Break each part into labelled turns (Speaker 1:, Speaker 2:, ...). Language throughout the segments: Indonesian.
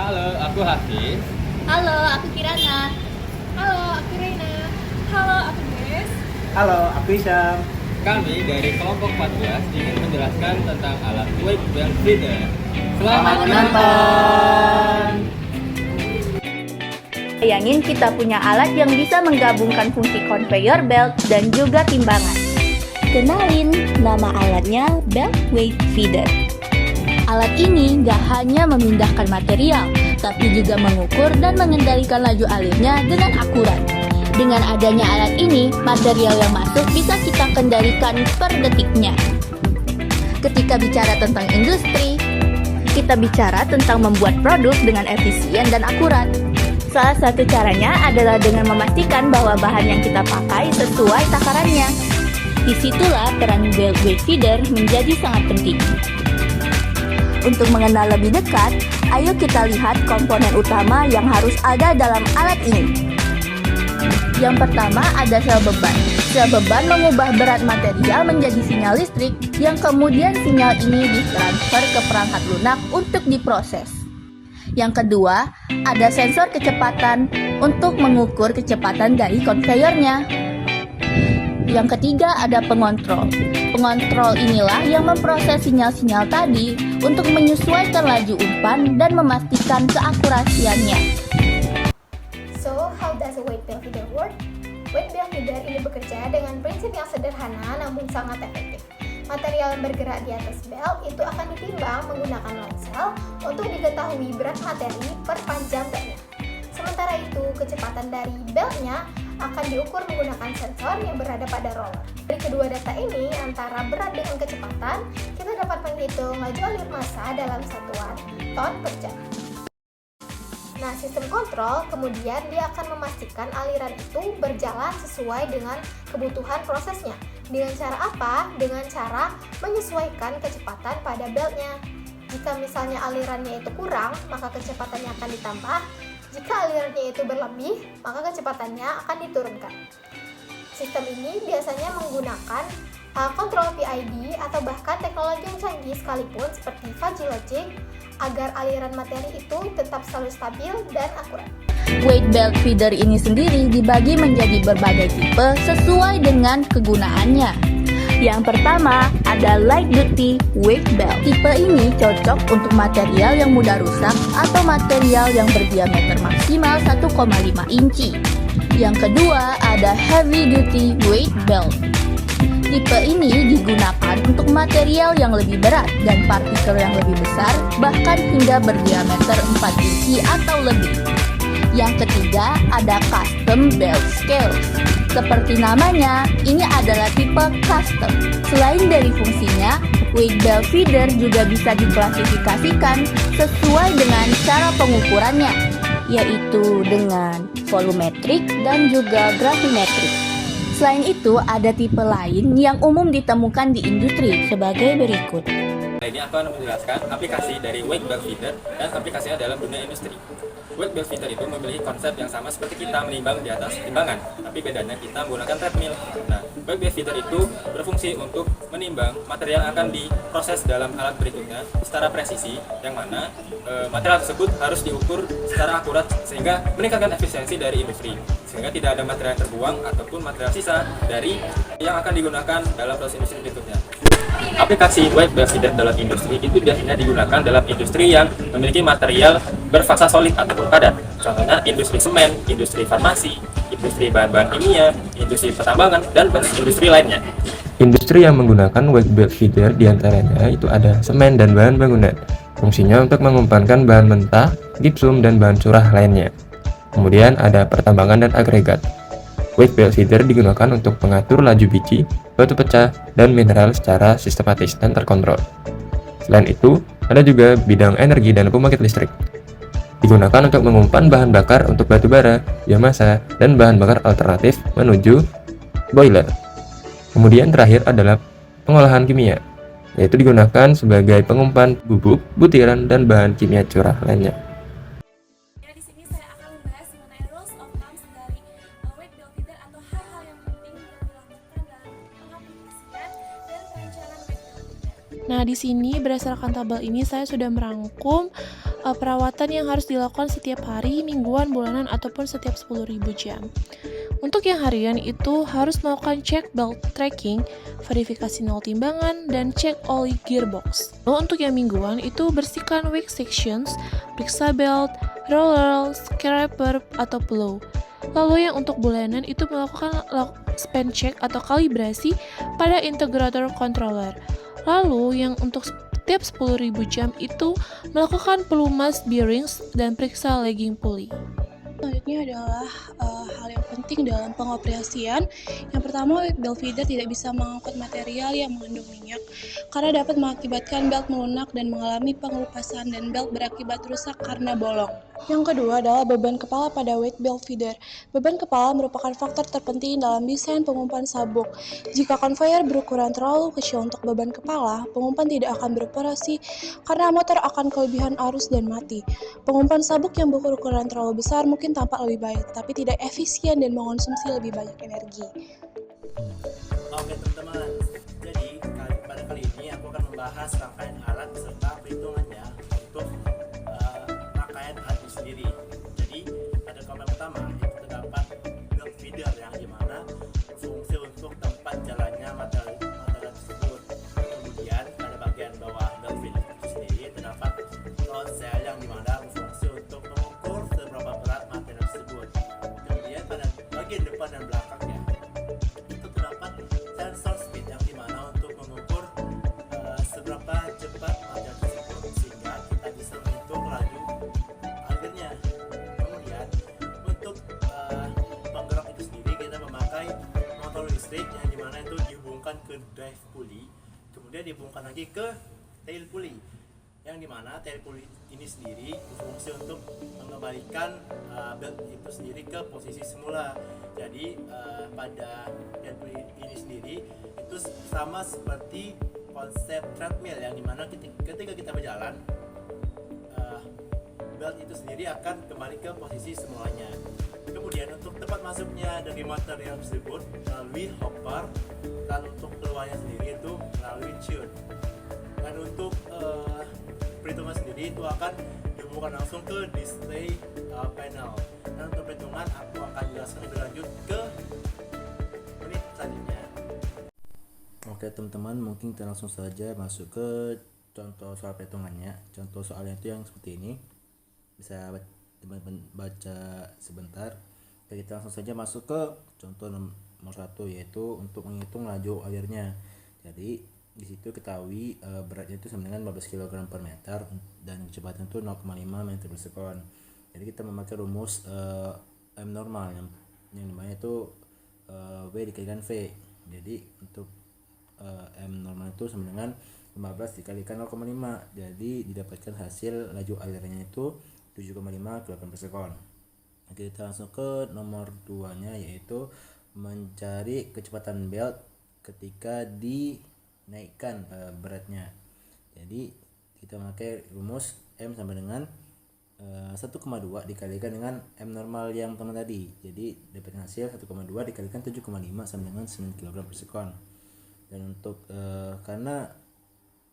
Speaker 1: Halo, aku Hafiz.
Speaker 2: Halo, aku Kirana.
Speaker 3: Halo, aku Reina. Halo, aku Grace.
Speaker 4: Halo, aku Isyam.
Speaker 1: Kami dari kelompok 14 ingin menjelaskan tentang alat weight belt feeder. Selamat
Speaker 4: menonton.
Speaker 2: Bayangin kita punya alat yang bisa menggabungkan fungsi conveyor belt dan juga timbangan. Kenalin, nama alatnya belt weight feeder. Alat ini nggak hanya memindahkan material, tapi juga mengukur dan mengendalikan laju alirnya dengan akurat. Dengan adanya alat ini, material yang masuk bisa kita kendalikan per detiknya. Ketika bicara tentang industri, kita bicara tentang membuat produk dengan efisien dan akurat. Salah satu caranya adalah dengan memastikan bahwa bahan yang kita pakai sesuai takarannya. Disitulah peran belt weight feeder menjadi sangat penting. Untuk mengenal lebih dekat, ayo kita lihat komponen utama yang harus ada dalam alat ini. Yang pertama ada sel beban. Sel beban mengubah berat material menjadi sinyal listrik yang kemudian sinyal ini ditransfer ke perangkat lunak untuk diproses. Yang kedua, ada sensor kecepatan untuk mengukur kecepatan dari konveyornya. Yang ketiga, ada pengontrol. Pengontrol inilah yang memproses sinyal-sinyal tadi untuk menyesuaikan laju umpan dan memastikan keakurasiannya.
Speaker 3: So, how does a weight belt feeder work? Weight belt feeder ini bekerja dengan prinsip yang sederhana namun sangat efektif. Material yang bergerak di atas belt itu akan ditimbang menggunakan lensel untuk diketahui berat materi per panjang beltnya. Sementara itu, kecepatan dari beltnya akan diukur menggunakan sensor yang berada pada roller. Dari kedua data ini, antara berat dengan kecepatan, kita dapat menghitung laju alir massa dalam satuan ton per jam. Nah, sistem kontrol kemudian dia akan memastikan aliran itu berjalan sesuai dengan kebutuhan prosesnya. Dengan cara apa? Dengan cara menyesuaikan kecepatan pada beltnya. Jika misalnya alirannya itu kurang, maka kecepatannya akan ditambah. Jika alirannya itu berlebih, maka kecepatannya akan diturunkan. Sistem ini biasanya menggunakan kontrol PID atau bahkan teknologi yang canggih sekalipun seperti fuzzy logic agar aliran materi itu tetap selalu stabil dan akurat.
Speaker 2: Weight belt feeder ini sendiri dibagi menjadi berbagai tipe sesuai dengan kegunaannya. Yang pertama, ada light duty weight belt. Tipe ini cocok untuk material yang mudah rusak atau material yang berdiameter maksimal 1,5 inci. Yang kedua, ada heavy duty weight belt. Tipe ini digunakan untuk material yang lebih berat dan partikel yang lebih besar, bahkan hingga berdiameter 4 inci atau lebih. Yang ketiga, ada custom belt scales. Seperti namanya, ini adalah tipe custom. Selain dari fungsinya, weight belt feeder juga bisa diklasifikasikan sesuai dengan cara pengukurannya, yaitu dengan volumetrik dan juga gravimetrik. Selain itu, ada tipe lain yang umum ditemukan di industri sebagai berikut.
Speaker 1: Ini aku akan menjelaskan aplikasi dari weight belt feeder dan aplikasinya dalam dunia industri. Weight belt feeder itu memiliki konsep yang sama seperti kita menimbang di atas timbangan, tapi bedanya kita menggunakan treadmill. Nah, weight belt feeder itu berfungsi untuk menimbang material yang akan diproses dalam alat berikutnya secara presisi, yang mana material tersebut harus diukur secara akurat sehingga meningkatkan efisiensi dari industri, sehingga tidak ada material yang terbuang ataupun material sisa dari yang akan digunakan dalam proses industri berikutnya. Aplikasi weight belt feeder dalam industri itu biasanya digunakan dalam industri yang memiliki material berfasa solid ataupun padat. Contohnya industri semen, industri farmasi, industri bahan-bahan kimia, industri pertambangan, dan industri lainnya.
Speaker 5: Industri yang menggunakan weight belt feeder diantaranya itu ada semen dan bahan bangunan. Fungsinya untuk mengumpankan bahan mentah, gipsum, dan bahan curah lainnya. Kemudian ada pertambangan dan agregat. Weight belt feeder digunakan untuk mengatur laju biji, batu pecah, dan mineral secara sistematis dan terkontrol. Selain itu, ada juga bidang energi dan pembangkit listrik. Digunakan untuk mengumpan bahan bakar untuk batu bara, biomasa, dan bahan bakar alternatif menuju boiler. Kemudian terakhir adalah pengolahan kimia, yaitu digunakan sebagai pengumpan bubuk, butiran, dan bahan kimia curah lainnya.
Speaker 6: Di sini saya akan membahas mengenai rules of thumbs dari weight belt feeder atau hal-hal yang penting yang dilakukan dalam pengaplikasian dan perencanaan weight belt feeder.
Speaker 7: Nah, di sini berdasarkan tabel ini saya sudah merangkum perawatan yang harus dilakukan setiap hari, mingguan, bulanan, ataupun setiap 10.000 jam. Untuk yang harian itu harus melakukan cek belt tracking, verifikasi nol timbangan, dan cek oli gearbox. Lalu untuk yang mingguan itu bersihkan wake sections, periksa belt, roller, scraper, atau blow. Lalu yang untuk bulanan itu melakukan span check atau kalibrasi pada integrator controller. Lalu yang untuk setiap 10.000 jam itu melakukan pelumas bearings dan periksa lagging pulley. Selanjutnya adalah hal yang penting dalam pengoperasian. Yang pertama, belt feeder tidak bisa mengangkut material yang mengandung minyak karena dapat mengakibatkan belt melunak dan mengalami pengelupasan dan belt berakibat rusak karena bolong. Yang kedua adalah beban kepala pada weight belt feeder. Beban kepala merupakan faktor terpenting dalam desain pengumpan sabuk. Jika conveyor berukuran terlalu kecil untuk beban kepala, pengumpan tidak akan beroperasi karena motor akan kelebihan arus dan mati. Pengumpan sabuk yang berukuran terlalu besar mungkin tampak lebih baik, tapi tidak efisien dan mengonsumsi lebih banyak energi.
Speaker 4: Oke teman-teman, jadi pada kali ini aku akan membahas rangkaian alat serta perhitungannya untuk rangkaian alat itu sendiri. Jadi pada komponen pertama itu terdapat belt feeder yang dimana berfungsi untuk tempat jalannya material tersebut. Kemudian pada bagian bawah belt feeder itu sendiri terdapat nozzle yang dimana berfungsi untuk mengukur seberapa berat material tersebut. Kemudian pada bagian depan dan belakangnya itu terdapat sensor speed yang dimana untuk mengukur seberapa cepat material tersebut sehingga kita bisa menghitung laju alirnya. Kemudian untuk penggerak itu sendiri kita memakai motor listrik yang dimana itu dihubungkan ke drive pulley, kemudian dihubungkan lagi ke tail pulley, yang dimana tail pulley ini sendiri berfungsi untuk mengembalikan belt itu sendiri ke posisi semula. Jadi pada tail pulley ini sendiri itu sama seperti konsep treadmill yang dimana ketika kita berjalan belt itu sendiri akan kembali ke posisi semulanya. Kemudian untuk tempat masuknya dari material tersebut melalui hopper, dan untuk keluarnya sendiri itu melalui tune. Dan untuk perhitungan sendiri itu akan dihubungkan langsung ke display panel. Dan untuk perhitungan aku akan jelaskan lebih lanjut ke menit selanjutnya. Oke teman-teman, mungkin kita langsung saja masuk ke contoh soal perhitungannya. Contoh soalnya itu yang seperti ini, bisa teman-teman baca sebentar. Oke, kita langsung saja masuk ke contoh nomor 1, yaitu untuk menghitung laju alirnya. Jadi di situ ketahui beratnya itu sama dengan 15 kg per meter dan kecepatan itu 0,5 meter per sekon. Jadi kita memakai rumus M normal yang namanya itu W dikalikan V. Jadi untuk M normal itu sama dengan 15 dikalikan 0,5, jadi didapatkan hasil laju alirnya itu 7,5 kg per sekon. Oke, kita langsung ke nomor 2 nya, yaitu mencari kecepatan belt ketika dinaikkan beratnya. Jadi kita memakai rumus M sama dengan 1,2 dikalikan dengan M normal yang pertama tadi. Jadi dapat hasil 1,2 dikalikan 7,5 sama dengan 9 kg per sekon. Dan untuk karena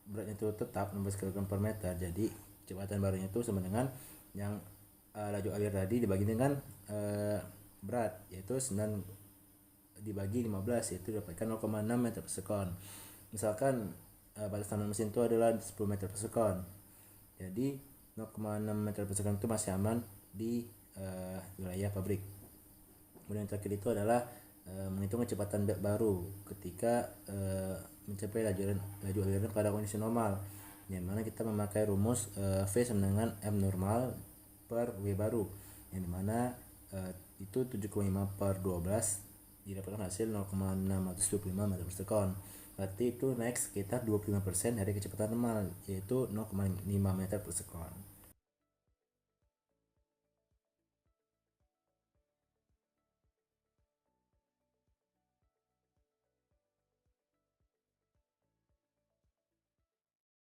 Speaker 4: beratnya itu tetap 16 kg per meter, jadi kecepatan barunya itu sama dengan yang laju alir tadi dibagi dengan berat, yaitu 9 dibagi 15, yaitu dapatkan 0,6 meter per sekon. Misalkan batasan mesin itu adalah 10 meter per sekon, jadi 0,6 meter per sekon itu masih aman di wilayah pabrik. Kemudian yang terakhir itu adalah menghitung kecepatan belt baru ketika mencapai laju aliran pada kondisi normal, yang mana kita memakai rumus V sama dengan M normal per W baru, yang dimana itu 7,5 per 12 didapatkan hasil 0,625 meter per sekon. Berarti itu naik sekitar 25% dari kecepatan normal, yaitu 0,5 meter per sekon.